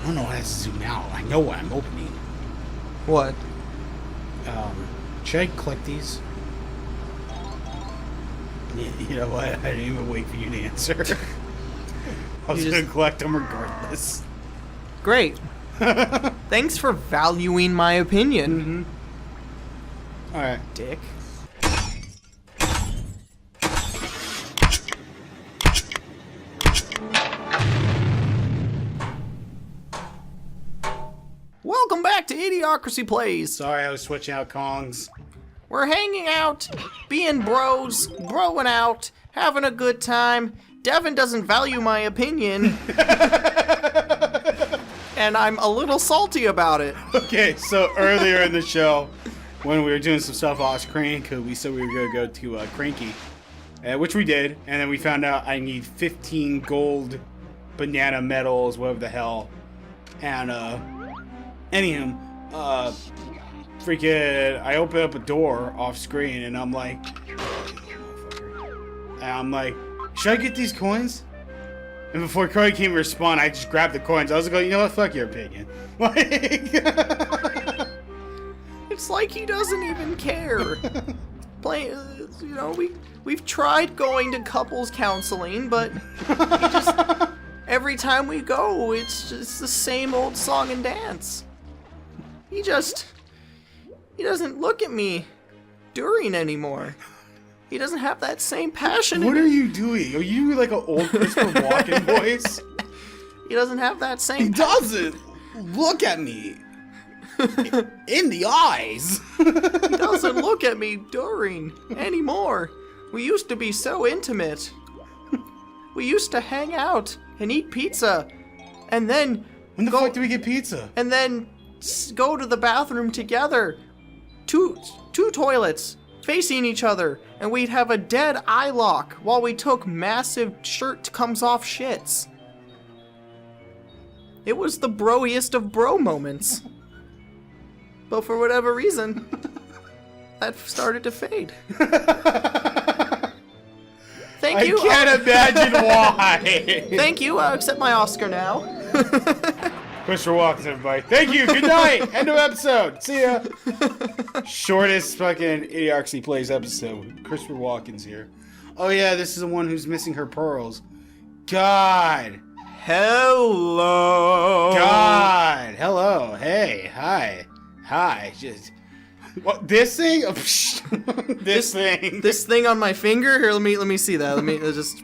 I don't know how to zoom out. I know what I'm opening. What? Should I collect these? You know what? I didn't even wait for you to answer. I was going to collect them regardless. Great. Thanks for valuing my opinion. Mm-hmm. Alright. Dick. Welcome back to Idiocracy Plays. Sorry, I was switching out Kongs. We're hanging out, being bros, broing out, having a good time. Deven doesn't value my opinion. And I'm a little salty about it. Okay, so earlier in the show, when we were doing some stuff off screen, because we said we were going to go to Cranky, which we did, and then we found out I need 15 gold banana medals, whatever the hell. And, anywho, freaking, I open up a door off screen, and I'm like, should I get these coins? And before Cody can respond, I just grabbed the coins. I was like, you know what? Fuck your opinion. It's like he doesn't even care. We've tried going to couples counseling, but every time we go, it's just the same old song and dance. He doesn't look at me during anymore. He doesn't have that same passion. What are you doing? Are you like an old Christopher Walken voice? He doesn't have that same He doesn't! Look at me! In the eyes! He doesn't look at me during anymore. We used to be so intimate. We used to hang out and eat pizza. And then... When the fuck do we get pizza? And then go to the bathroom together. Two toilets facing each other, and we'd have a dead eye lock while we took massive shirt comes off shits. It was the broiest of bro moments. But for whatever reason, that started to fade. Thank you. I can't imagine why. Thank you. I'll accept my Oscar now. Christopher Walken, everybody. Thank you. Good night. End of episode. See ya. Shortest fucking Idiocracy Plays episode. Christopher Walken's here. Oh yeah, this is the one who's missing her pearls. God. Hello. God. Hello. Hey. Hi. Hi. Just. What? This thing? This thing. This thing on my finger? Here, let me see that. Let me just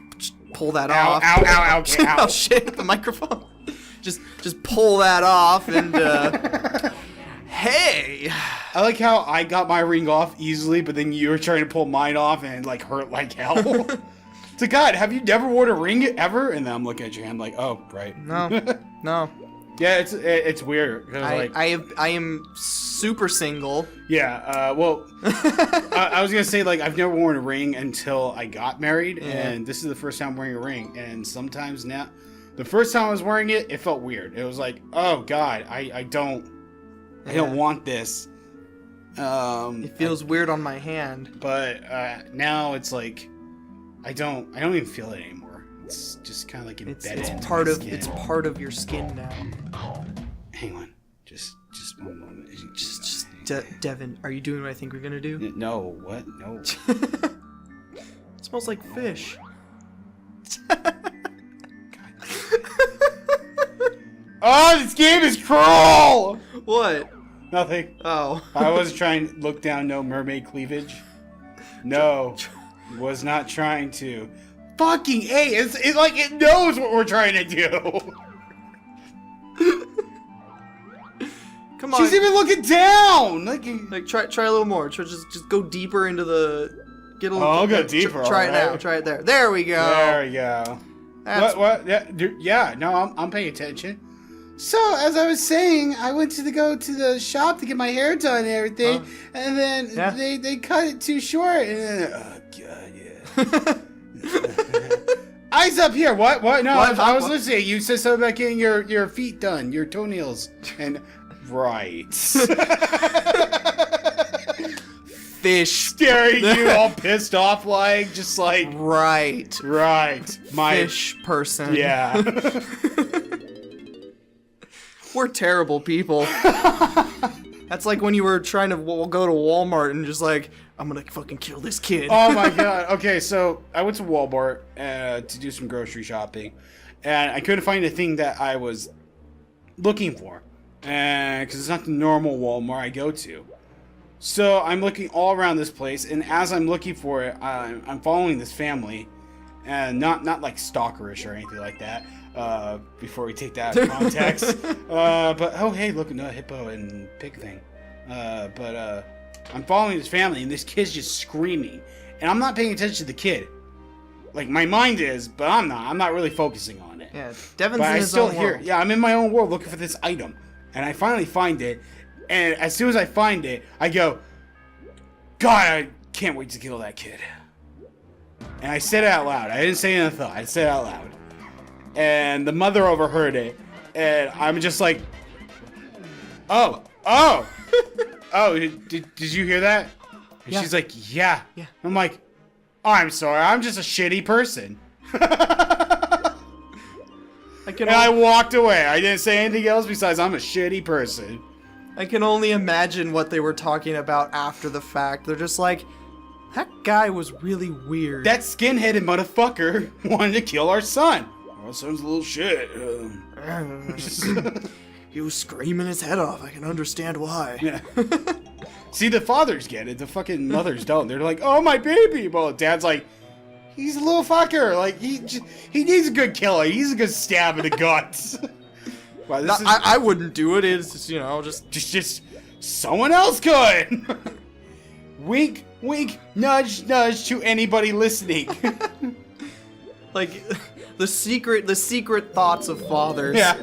pull that Ow, off. ow, ow, okay, ow. Oh shit, the microphone. Just pull that off and hey. I like how I got my ring off easily, but then you were trying to pull mine off and it like hurt like hell. So God, have you never worn a ring ever? And then I'm looking at your hand like, oh, right. No. Yeah, it's weird. I am super single. Yeah, well, I was gonna say like I've never worn a ring until I got married, and this is the first time I'm wearing a ring. And sometimes now, the first time I was wearing it, it felt weird. It was like, oh God, I don't want this. It feels weird on my hand. But now it's like, I don't even feel it anymore. It's just kind of like embedded. It's part of it's part of your skin now. Hang on, just one moment. Just Deven, are you doing what I think we're gonna do? No, what? No. It smells like fish. Oh, this game is cruel! What? Nothing. Oh. I was trying to look down, no mermaid cleavage. No, was not trying to. Fucking A, it's like it knows what we're trying to do. Come on. She's even looking down. Like try a little more. Just go deeper into the. Get a little. Oh, I'll go deeper. Try it now. Try it there. There we go. There we go. What? Yeah. No, I'm paying attention. So, as I was saying, I went to go to the shop to get my hair done and everything, and then they cut it too short, and then, oh God, yeah. Eyes up here. What? No, I was listening. You said something about getting your feet done, your toenails, and right. Fish staring you all pissed off, like just like right. My fish person. Yeah. We're terrible people. That's like when you were trying to go to Walmart and just like, I'm gonna fucking kill this kid. Oh my god. Okay, so I went to Walmart to do some grocery shopping, and I couldn't find the thing that I was looking for, because it's not the normal Walmart I go to. So I'm looking all around this place, and as I'm looking for it, I'm following this family, and not like stalkerish or anything like that. Before we take that out of context, but oh hey, look, no hippo and pig thing. I'm following this family, and this kid's just screaming, and I'm not paying attention to the kid. Like my mind is, but I'm not. I'm not really focusing on it. Yeah, Deven's but in his own world. Yeah, I'm in my own world looking for this item, and I finally find it. And as soon as I find it, I go, God, I can't wait to kill that kid. And I said it out loud. I didn't say it in a thought. I said it out loud. And the mother overheard it, and I'm just like, oh, did you hear that? And yeah. She's like, yeah. Yeah. I'm like, oh, I'm sorry, I'm just a shitty person. And I walked away. I didn't say anything else besides I'm a shitty person. I can only imagine what they were talking about after the fact. They're just like, that guy was really weird. That skin-headed motherfucker wanted to kill our son. Our son's a little shit. He was screaming his head off. I can understand why. Yeah. See, the fathers get it. The fucking mothers don't. They're like, oh, my baby. Well, dad's like, he's a little fucker. Like, he needs a good killer. He needs a good stab in the guts. Wow, no, I wouldn't do it. It's just, you know, just someone else could. Wink, wink, nudge, nudge to anybody listening. Like the secret thoughts of fathers. Yeah.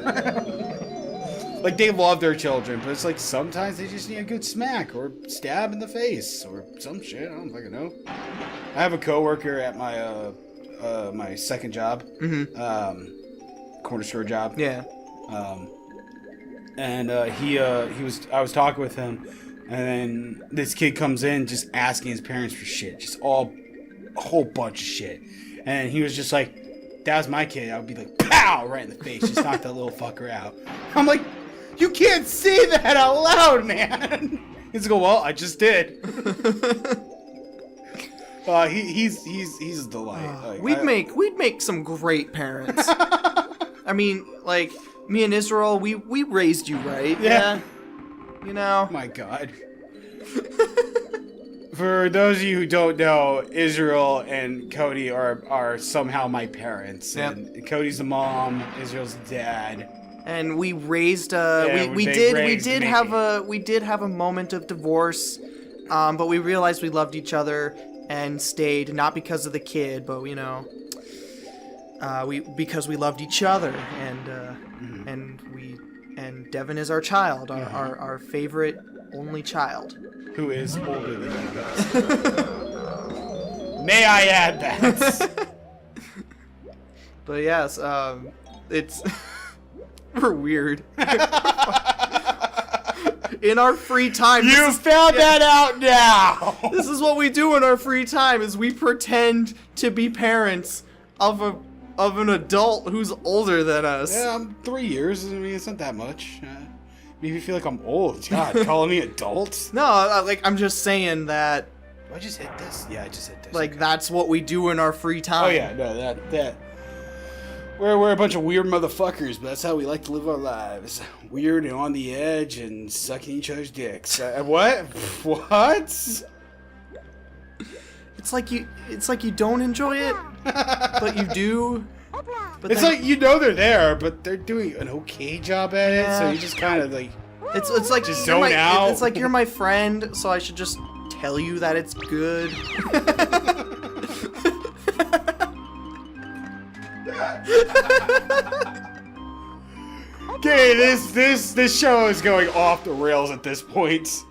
Like they love their children, but it's like sometimes they just need a good smack or stab in the face or some shit. I don't fucking know. I have a coworker at my my second job, corner store job. Yeah. And I was talking with him, and then this kid comes in just asking his parents for shit, just a whole bunch of shit, and he was just like, that was my kid. I would be like, pow, right in the face, just knock that little fucker out. I'm like, you can't say that out loud, man. He's like, well, I just did. He's a delight. Like, we'd make some great parents. I mean, like, me and Israel, we raised you right. Yeah. You know. My God. For those of you who don't know, Israel and Cody are somehow my parents. Yep. And Cody's the mom, Israel's the dad. And we raised we did have a moment of divorce, but we realized we loved each other and stayed, not because of the kid, but you know, because we loved each other, and Deven is our child, our favorite only child, who is older than you guys. May I add that? But yes, it's we're weird. In our free time. You found that out now. This is what we do in our free time, is we pretend to be parents of an adult who's older than us. Yeah, I'm 3 years. I mean, it's not that much. Maybe feel like I'm old. God, calling me adult? No, I'm just saying that. Do I just hit this? Yeah, I just hit this. Like, okay. That's what we do in our free time. Oh yeah, no, that. We're a bunch of weird motherfuckers, but that's how we like to live our lives. Weird and on the edge and sucking each other's dicks. What? What? It's like you don't enjoy it, but you do. But it's like you know they're there, but they're doing an okay job at it, so you just kind of like. It's like just zone out. It's like you're my friend, so I should just tell you that it's good. Okay, this show is going off the rails at this point.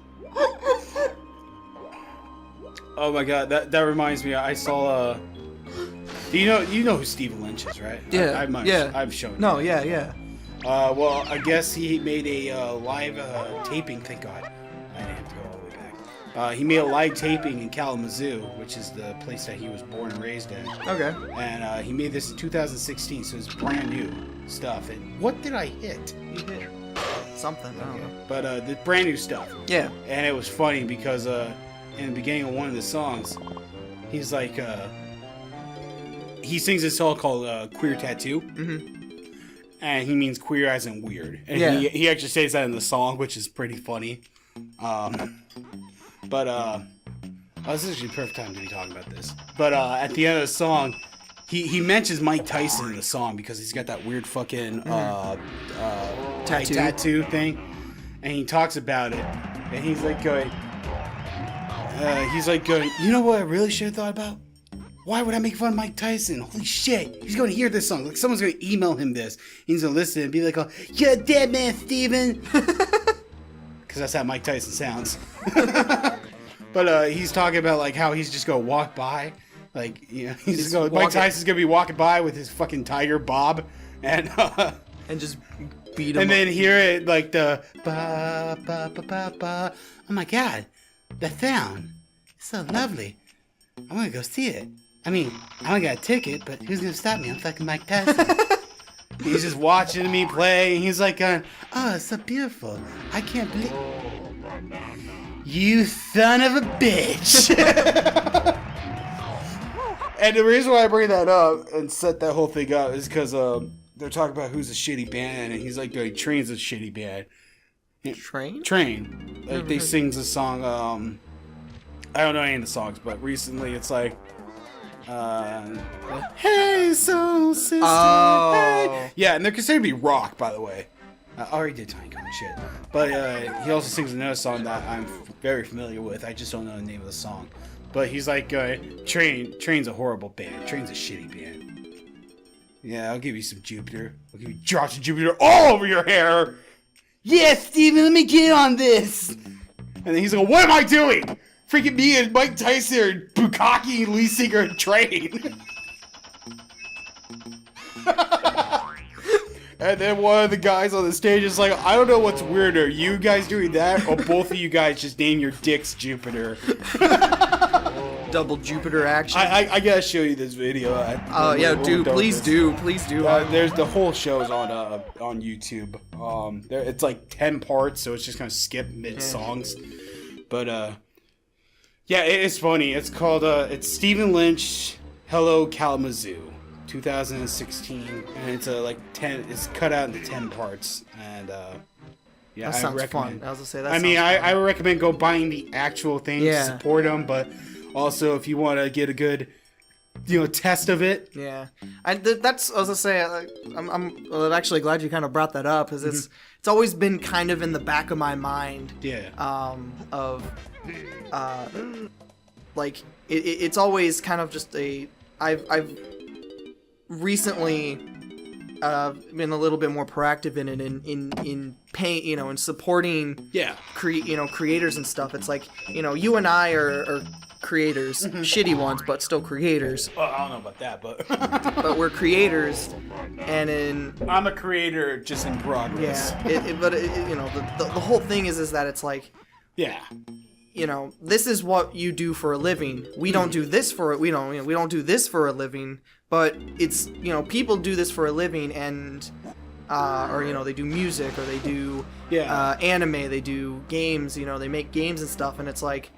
Oh my God, that reminds me. I saw you know who Stephen Lynch is, right? Yeah, I've shown. No, yeah. Well, I guess he made a live taping. Thank God, I didn't have to go all the way back. He made a live taping in Kalamazoo, which is the place that he was born and raised in. Okay. And he made this in 2016, so it's brand new stuff. And what did I hit? You hit something. I don't know. But the brand new stuff. Yeah. And it was funny because in the beginning of one of the songs, he's like, he sings a song called Queer Tattoo. Mm-hmm. And he means queer as in weird. And he actually says that in the song, which is pretty funny. This is actually the perfect time to be talking about this. But at the end of the song, he mentions Mike Tyson in the song because he's got that weird fucking tattoo thing. And he talks about it. And he's like going, you know what I really should have thought about? Why would I make fun of Mike Tyson? Holy shit. He's going to hear this song. Like, someone's going to email him this. He's going to listen and be like, oh, you're a dead man, Steven. Because that's how Mike Tyson sounds. But he's talking about, like, how he's just going to walk by. Like, you know, Mike Tyson's going to be walking by with his fucking tiger, Bob. And just beat him and then hear it, like, the ba, ba, ba, ba, ba. Oh, my God. The sound. It's so lovely. I'm going to go see it. I mean, I don't got a ticket, but who's going to stop me? I'm fucking Mike Tyson. He's just watching me play, and he's like going, oh, it's so beautiful. I can't believe... You son of a bitch! And the reason why I bring that up and set that whole thing up is because they're talking about who's a shitty band, and he's like, Train's a shitty band. Train? Train. Like, they sings a song, I don't know any of the songs, but recently it's like, hey, soul sister. Oh. Hey. Yeah, and they're considered to be rock, by the way. I already did Tiny Cone shit. But he also sings another song that I'm very familiar with. I just don't know the name of the song. But he's like, Train's a horrible band. Train's a shitty band. Yeah, I'll give you some Jupiter. I'll give you drops of Jupiter all over your hair. Yeah, Steven, let me get on this. And then he's like, what am I doing? Freaking me and Mike Tyson are Bukkake lead singer and Train. And then one of the guys on the stage is like, I don't know what's weirder, you guys doing that, or both of you guys just name your dicks Jupiter. Double Jupiter action. I gotta show you this video. Yeah, dude, please do. There's the whole show's on YouTube. It's like 10 parts, so it's just gonna skip mid songs. But yeah, it's funny. It's called it's Stephen Lynch, Hello Kalamazoo, 2016, and it's it's cut out into 10 parts, and yeah, that sounds fun. I was gonna say that. I would recommend go buying the actual thing to support them, but also if you want to get a good, test of it. Yeah, that's I was gonna say. I'm actually glad you kind of brought that up because it's always been kind of in the back of my mind. Yeah. Like it's always kind of just I've recently been a little bit more proactive in it in paying, in supporting creators and stuff. It's like, you and I are creators, shitty ones, but still creators. Well, I don't know about that, but but we're creators, and I'm a creator just in progress. Yeah, but the whole thing is that it's like, this is what you do for a living. We don't do this for it. We don't do this for a living. But it's, people do this for a living, and or they do music, or they do anime, they do games. They make games and stuff, and it's like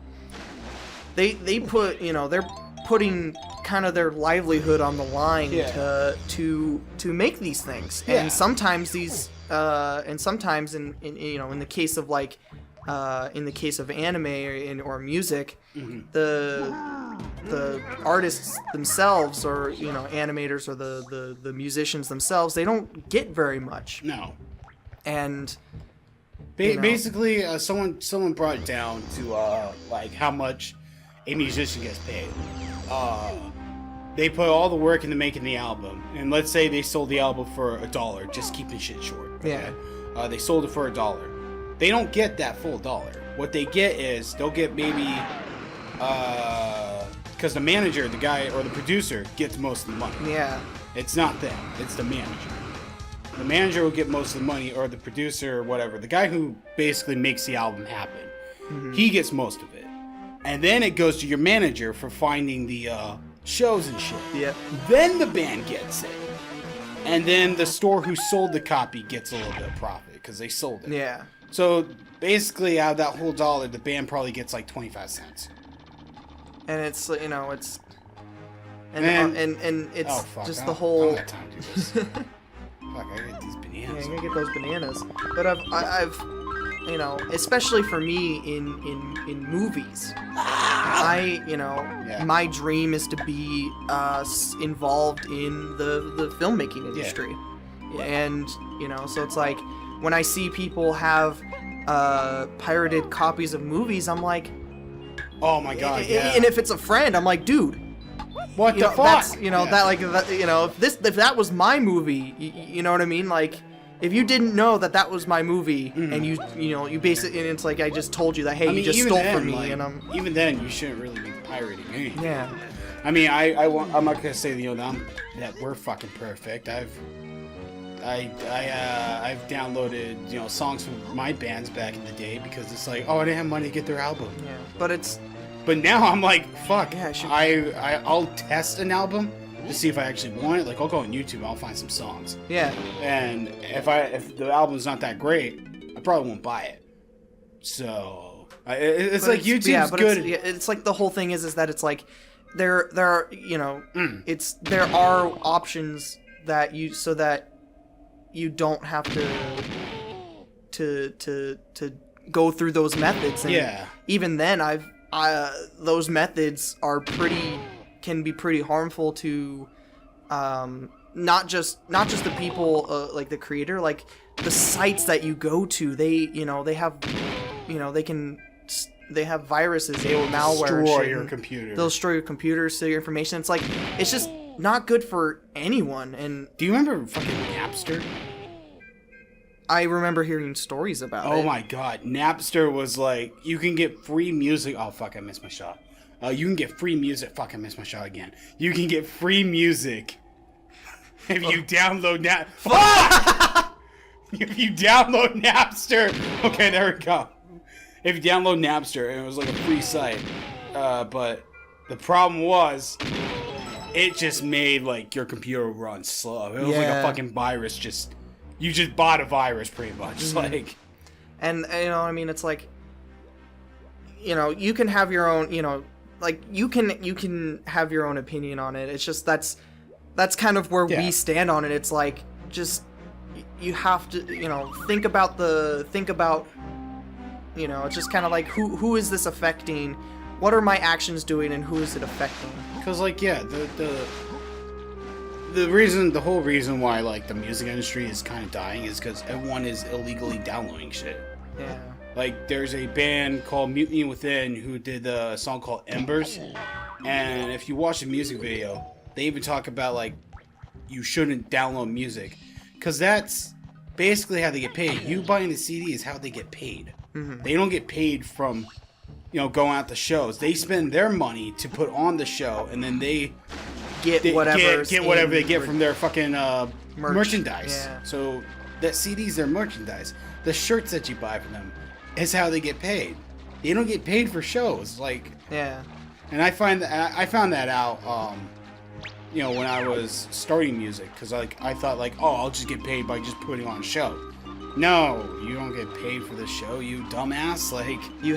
they put they're putting kind of their livelihood on the line to make these things. And sometimes these and sometimes in the case of like in the case of anime or music, the artists themselves, or animators, or the musicians themselves, they don't get very much. No. And basically, someone brought it down to like how much a musician gets paid. They put all the work into making the album, and let's say they sold the album for $1, just keeping shit short. Okay? Yeah. They sold it for $1. They don't get that full $1. What they get is they'll get maybe because the manager, the guy, or the producer gets most of the money. Yeah. It's not them. It's the manager. The manager will get most of the money, or the producer, or whatever. The guy who basically makes the album happen. He gets most of it. And then it goes to your manager for finding the shows and shit. Yeah. Then the band gets it. And then the store who sold the copy gets a little bit of profit. because they sold it. Yeah. So basically, out of that whole dollar, the band probably gets like 25 cents. And it's it's and it's just the I whole. don't have time to do this. Fuck, I get these bananas. Yeah, I'm gonna get those bananas. But I've especially for me in movies, my dream is to be involved in the filmmaking industry. Yeah. And so it's like when I see people have pirated copies of movies, I'm like, oh my god, yeah. And if it's a friend, I'm like, dude, what the fuck? That's, if that was my movie, you know what I mean? Like, if you didn't know that was my movie, and you basically, and it's like I just told you that, hey, you just stole from me, and I'm even then you shouldn't really be pirating anything. Yeah. I mean, I'm not gonna say that we're fucking perfect. I've downloaded songs from my bands back in the day because it's like, oh, I didn't have money to get their album. Yeah, but now I'm like, fuck. Yeah, I'll test an album to see if I actually want it. Like, I'll go on YouTube and I'll find some songs. Yeah. And if the album's not that great, I probably won't buy it. So it's like YouTube's good. It's like the whole thing is that it's like there are there are options that you don't have to go through those methods. And even then, those methods can be pretty harmful to not just the people like the creator, like the sites that you go to. They they have viruses, they will malware, destroy your computer. They'll destroy your computer, steal your information. It's like it's just not good for anyone. And do you remember fucking Napster? I remember hearing stories about it. Oh my god, Napster was like, you can get free music. Oh fuck, I missed my shot. You can get free music. Fuck, I missed my shot again. You can get free music if you download if you download Napster. Okay, there we go. If you download Napster, and it was like a free site, but the problem was, it just made like your computer run slow. It was like a fucking virus. You just bought a virus, pretty much. Like, and I mean, it's like, you can have your own, like you can have your own opinion on it. It's just that's kind of where we stand on it. It's like, just you have to think about it's just kind of like who is this affecting? What are my actions doing, and who is it affecting? Because like the whole reason why like the music industry is kind of dying is because everyone is illegally downloading shit. Yeah. Like, there's a band called Mutiny Within who did a song called Embers, and if you watch the music video, they even talk about like you shouldn't download music because that's basically how they get paid. You buying the CD is how they get paid. They don't get paid from going out to shows. They spend their money to put on the show, and then they get whatever they get from their fucking merchandise. Yeah. So that CD's their merchandise. The shirts that you buy from them is how they get paid. They don't get paid for shows. Like, yeah. And I found that out when I was starting music, because like I thought like, oh, I'll just get paid by just putting on a show. No, you don't get paid for the show, you dumbass. Like, you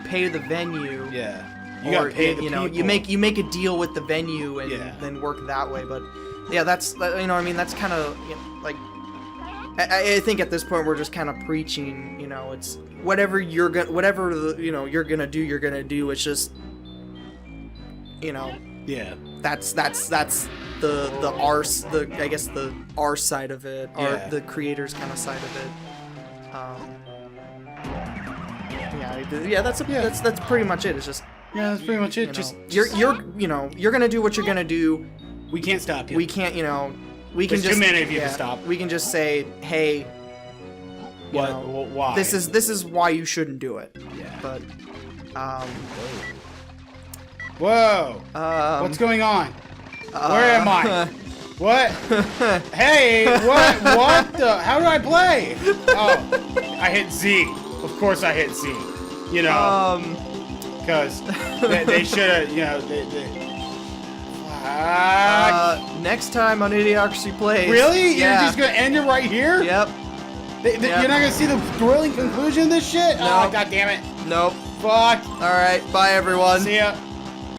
pay the venue. Yeah. You gotta pay the people. You make a deal with the venue and then work that way. But yeah, that's I mean, that's kind of like I think at this point we're just kind of preaching. It's whatever you're gonna do. It's just Yeah. That's the our side of it, the creators kind of side of it. That's pretty much it. It's just that's pretty much it. You're gonna do what you're gonna do. We can't stop you. We can't we There's can just too many of you to stop. We can just say, hey, why? This is why you shouldn't do it. Yeah. But Whoa! What's going on? Where am I? What? Hey! What the? How do I play? Oh, I hit Z. Of course I hit Z. Because they should have, next time on Idiocracy Plays. Really? You're just gonna end it right here? Yep. You're not gonna see the thrilling conclusion of this shit? No. Oh, god damn it. Nope. Fuck. Alright, bye everyone. See ya.